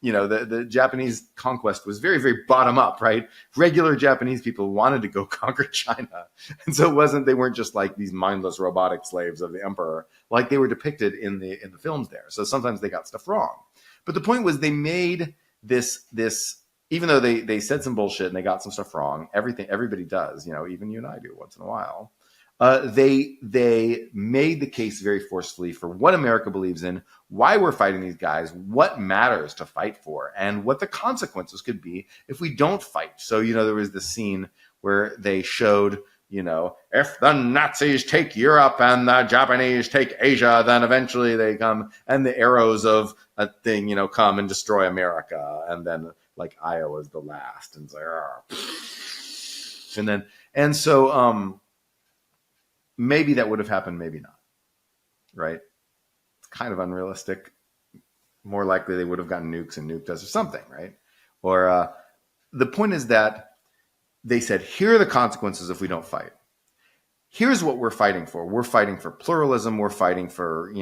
the Japanese conquest was very, very bottom up, right? Regular Japanese people wanted to go conquer China. And so they weren't just like these mindless robotic slaves of the emperor, like they were depicted in the films there. So sometimes they got stuff wrong. But the point was they made this even though they said some bullshit and they got some stuff wrong, everybody does, even you and I do once in a while. They made the case very forcefully for what America believes in, why we're fighting these guys, what matters to fight for, and what the consequences could be if we don't fight. So, there was this scene where they showed, if the Nazis take Europe and the Japanese take Asia, then eventually they come and the arrows of a thing, come and destroy America. And then like Iowa's the last. And it's like, maybe that would have happened, maybe not. Right? It's kind of unrealistic. More likely they would have gotten nukes and nuked us or something, right? Or the point is that they said, here are the consequences if we don't fight. Here's what we're fighting for. We're fighting for pluralism. We're fighting for,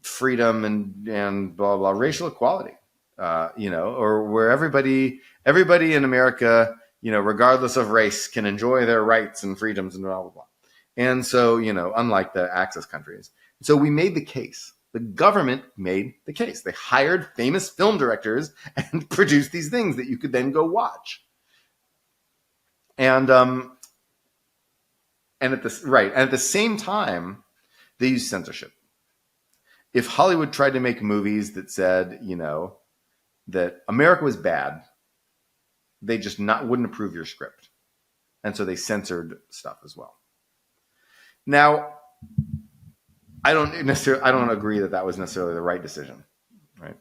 freedom and blah, blah, racial equality, or where everybody in America, regardless of race, can enjoy their rights and freedoms and blah, blah, blah. And so, unlike the Axis countries. So we made the case. The government made the case. They hired famous film directors and produced these things that you could then go watch. And at the same time, they used censorship. If Hollywood tried to make movies that said, that America was bad, they just wouldn't approve your script. And so they censored stuff as well. Now, I don't agree that was necessarily the right decision, right?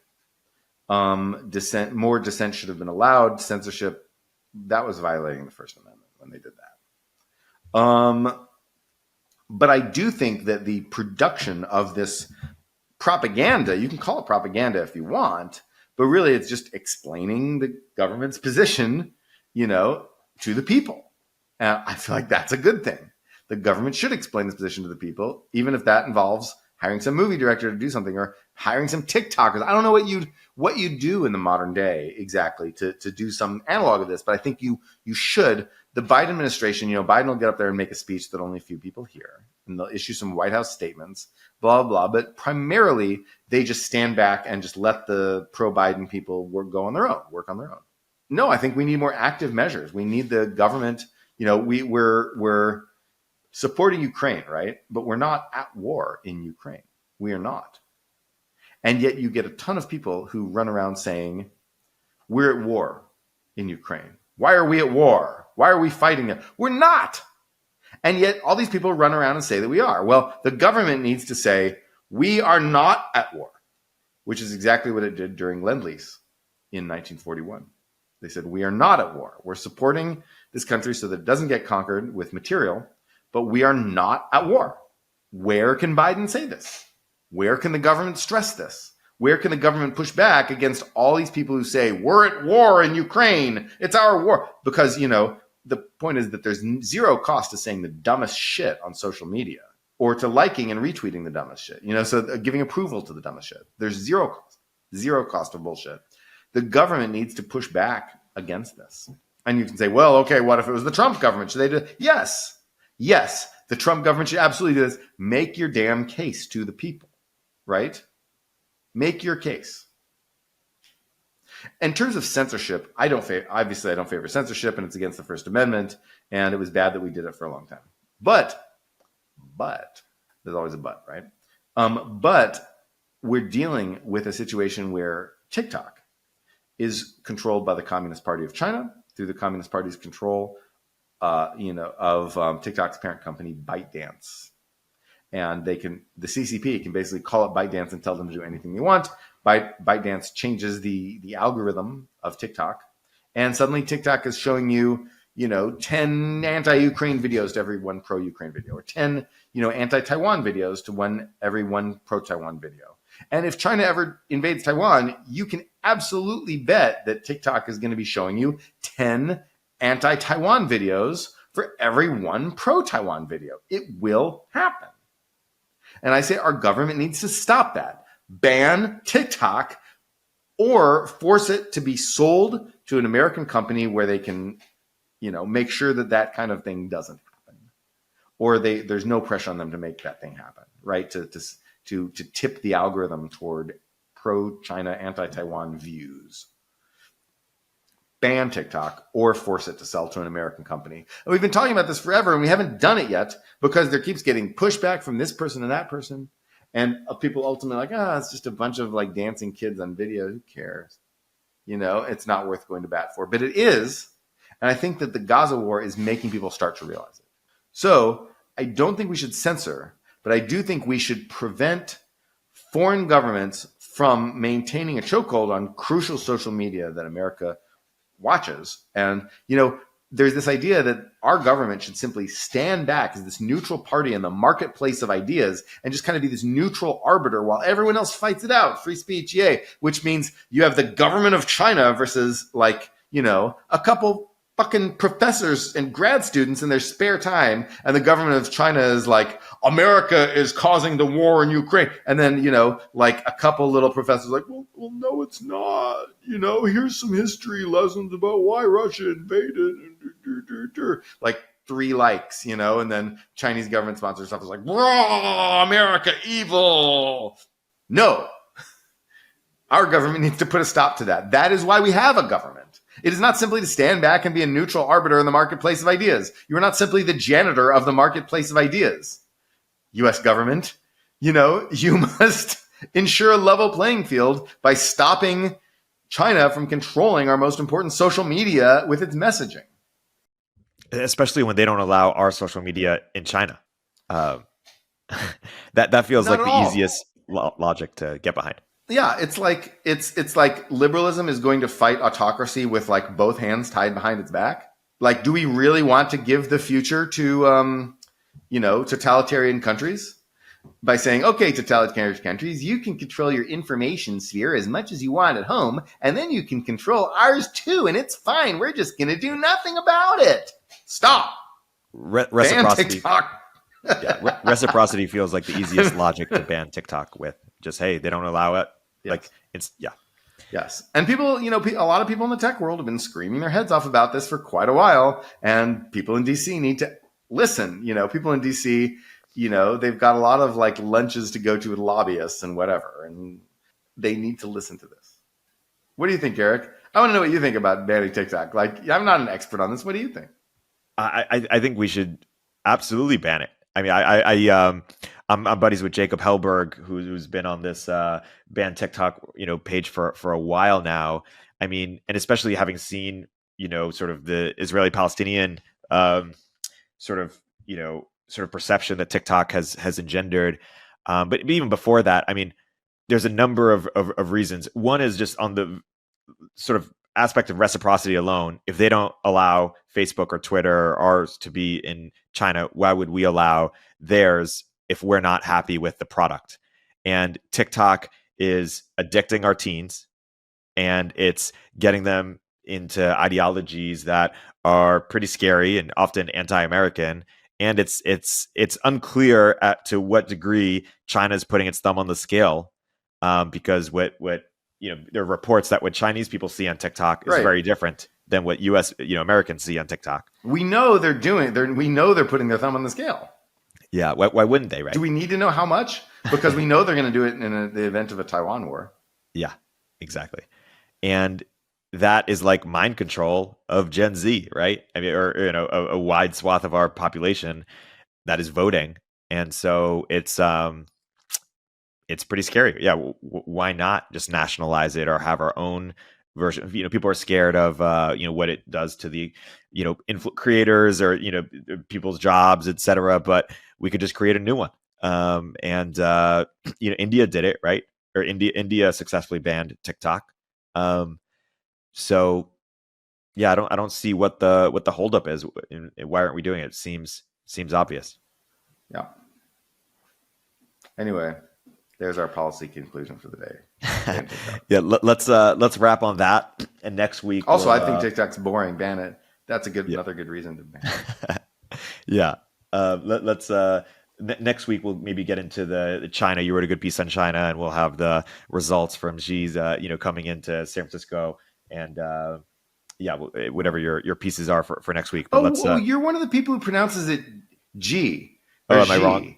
More dissent should have been allowed. Censorship, that was violating the First Amendment when they did that. But I do think that the production of this propaganda, you can call it propaganda if you want, But really, it's just explaining the government's position, to the people. And I feel like that's a good thing. The government should explain its position to the people, even if that involves hiring some movie director to do something or hiring some TikTokers. I don't know what you do in the modern day exactly to do some analog of this, but I think you should. The Biden administration, Biden will get up there and make a speech that only a few people hear, and they'll issue some White House statements, blah, blah, blah. But primarily, they just stand back and just let the pro-Biden people work on their own. No, I think we need more active measures. We need the government. We're supporting Ukraine, right? But we're not at war in Ukraine. We are not. And yet you get a ton of people who run around saying, we're at war in Ukraine. Why are we at war? Why are we fighting it? We're not. And yet all these people run around and say that we are. Well, the government needs to say, we are not at war, which is exactly what it did during Lend-Lease in 1941. They said, we are not at war. We're supporting this country so that it doesn't get conquered with material, but we are not at war. Where can Biden say this? Where can the government stress this? Where can the government push back against all these people who say, we're at war in Ukraine, it's our war? Because, the point is that there's zero cost to saying the dumbest shit on social media or to liking and retweeting the dumbest shit, so giving approval to the dumbest shit. There's zero cost of bullshit. The government needs to push back against this. And you can say, well, okay, what if it was the Trump government? Should they do it? Yes, the Trump government should absolutely do this. Make your damn case to the people, right? Make your case. In terms of censorship, I don't favor censorship, and it's against the First Amendment, and it was bad that we did it for a long time. But there's always a but, right? But we're dealing with a situation where TikTok is controlled by the Communist Party of China through the Communist Party's control, of TikTok's parent company, ByteDance. And the CCP can basically call up ByteDance and tell them to do anything they want. ByteDance changes the algorithm of TikTok, and suddenly TikTok is showing you, 10 anti-Ukraine videos to every one pro-Ukraine video, or 10, anti-Taiwan videos to every one pro-Taiwan video. And if China ever invades Taiwan, you can absolutely bet that TikTok is going to be showing you 10 anti-Taiwan videos for every one pro-Taiwan video. It will happen. And I say our government needs to stop that. Ban TikTok or force it to be sold to an American company where they can, make sure that kind of thing doesn't happen. Or there's no pressure on them to make that thing happen, right? To tip the algorithm toward pro-China, anti-Taiwan views. Ban TikTok or force it to sell to an American company. And we've been talking about this forever, and we haven't done it yet because there keeps getting pushback from this person and that person. And people ultimately it's just a bunch of dancing kids on video. Who cares? It's not worth going to bat for. But it is. And I think that the Gaza war is making people start to realize it. So I don't think we should censor, but I do think we should prevent foreign governments from maintaining a chokehold on crucial social media that America watches. And, there's this idea that our government should simply stand back as this neutral party in the marketplace of ideas and just kind of be this neutral arbiter while everyone else fights it out. Free speech, yay. Which means you have the government of China versus a couple fucking professors and grad students in their spare time. And the government of China is America is causing the war in Ukraine. And then, a couple little professors well, no, it's not. Here's some history lessons about why Russia invaded. And 3 likes, and then Chinese government sponsored stuff is raw America evil. No, our government needs to put a stop to that. That is why we have a government. It is not simply to stand back and be a neutral arbiter in the marketplace of ideas. You are not simply the janitor of the marketplace of ideas. U.S. government, you must ensure a level playing field by stopping China from controlling our most important social media with its messaging. Especially when they don't allow our social media in China. That feels Not like the at all. easiest logic to get behind. Yeah, it's like liberalism is going to fight autocracy with both hands tied behind its back. Do we really want to give the future to totalitarian countries? by saying, okay, totalitarian countries, you can control your information sphere as much as you want at home, and then you can control ours too, and it's fine. We're just going to do nothing about it. Stop. Reciprocity. Ban TikTok. Reciprocity feels like the easiest logic to ban TikTok with. Just, hey, they don't allow it. Yes. Like, it's, yeah. Yes. And people, a lot of people in the tech world have been screaming their heads off about this for quite a while. And people in DC need to listen. People in DC, they've got a lot of like lunches to go to with lobbyists and whatever. And they need to listen to this. What do you think, Erik? I want to know what you think about banning TikTok. Like, I'm not an expert on this. What do you think? I think we should absolutely ban it. I mean, I'm buddies with Jacob Hellberg, who's been on this ban TikTok page for a while now. I mean, and especially having seen sort of the Israeli-Palestinian sort of perception that TikTok has engendered. But even before that, I mean, there's a number of reasons. One is just on the sort of aspect of reciprocity alone. If they don't allow Facebook or Twitter or ours to be in China, why would we allow theirs if we're not happy with the product? And TikTok is addicting our teens, and it's getting them into ideologies that are pretty scary and often anti-American. And it's unclear to what degree China is putting its thumb on the scale, because what there are reports that what Chinese people see on TikTok is very different than what U.S. Americans see on TikTok. We know they're putting their thumb on the scale. Yeah, why wouldn't they? Right? Do we need to know how much? Because we know they're going to do it in the event of a Taiwan war. Yeah, exactly. And that is like mind control of Gen Z, right? I mean, or a wide swath of our population that is voting, and so it's pretty scary. Yeah, why not just nationalize it or have our own version? People are scared of what it does to the creators or people's jobs, etc. But we could just create a new one. India did it, right? Or India successfully banned TikTok. So yeah, I don't see what the holdup is. Why aren't we doing it? It seems obvious. Yeah. Anyway, there's our policy conclusion for the day. Yeah, let's wrap on that. And next week, also, I think TikTok's boring. Ban it. That's another good reason to ban it. Yeah. Let's next week we'll maybe get into the China. You wrote a good piece on China, and we'll have the results from Xi's coming into San Francisco, and whatever your pieces are for next week. But you're one of the people who pronounces it G. Am I wrong?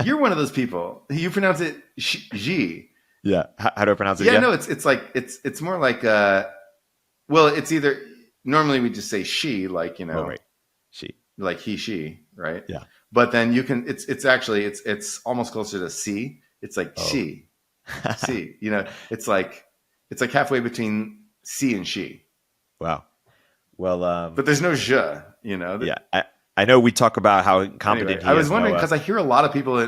You're one of those people. You pronounce it G. Yeah. How do I pronounce it? Yeah, no, it's like it's more like it's either normally we just say she, like she, like he, she, right? Yeah. But then you can it's actually it's almost closer to C. It's like she, C. It's like halfway between C and she. Wow. Well, but there's no je. Yeah. I know we talk about how incompetent anyway, he is. I was wondering because I hear a lot of people.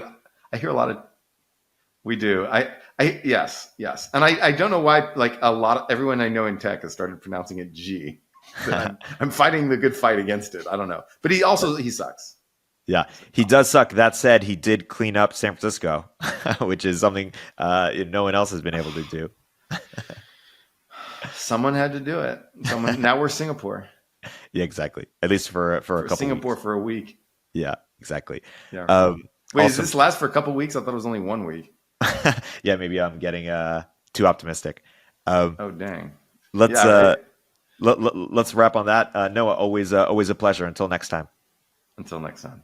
We do. Yes. And I don't know why. Like everyone I know in tech has started pronouncing it G. I'm fighting the good fight against it. I don't know, but he sucks. Yeah, he does suck. That said, he did clean up San Francisco, which is something no one else has been able to do. Someone had to do it. Now we're Singapore. Yeah, exactly. At least for a couple Singapore weeks. For a week. Yeah, exactly. Yeah. Wait, does this last for a couple weeks? I thought it was only 1 week. Yeah, maybe I'm getting too optimistic. Oh dang. Let's let's wrap on that. Noah, always a pleasure. Until next time. Until next time.